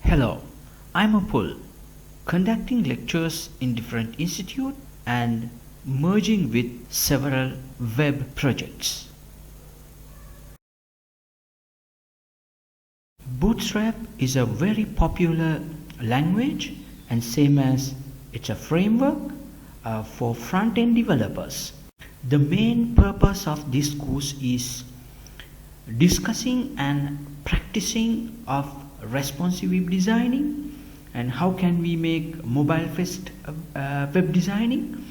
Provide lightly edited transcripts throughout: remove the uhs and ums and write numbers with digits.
Hello, I'm Apul, conducting lectures in different institutes and merging with several web projects. Bootstrap is a very popular language, and same as it's a framework for front-end developers. The main purpose of this course is discussing and practicing of responsive web designing, and how can we make mobile first web designing,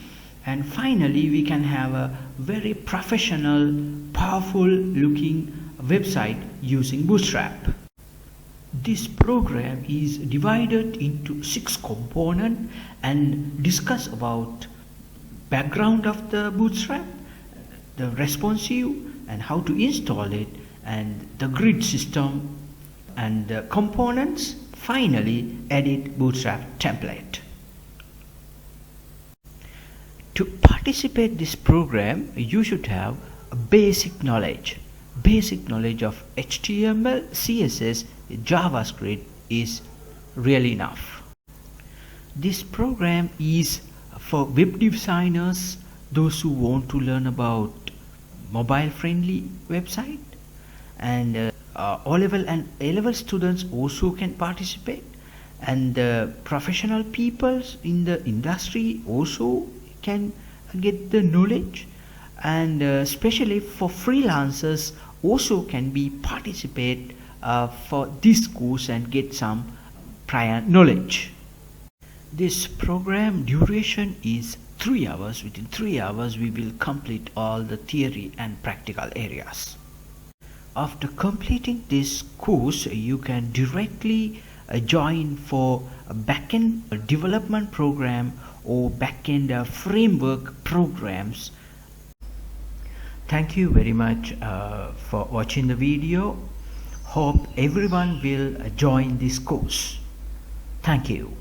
and finally we can have a very professional, powerful looking website using Bootstrap. This program is divided into 6 components and discuss about background of the Bootstrap, the responsive and how to install it, and the grid system and the components. Finally, edit Bootstrap template. To participate this program, you should have a basic knowledge of HTML, CSS, JavaScript is really enough. This program is for web designers, those who want to learn about mobile friendly website, and O-level and A-level students also can participate, and professional people in the industry also can get the knowledge, and especially for freelancers also can be participate for this course and get some prior knowledge. This program duration is 3 hours. Within 3 hours we will complete all the theory and practical areas. After completing this course, you can directly join for a backend development program or backend framework programs. Thank you very much for watching the video. Hope everyone will join this course. Thank you.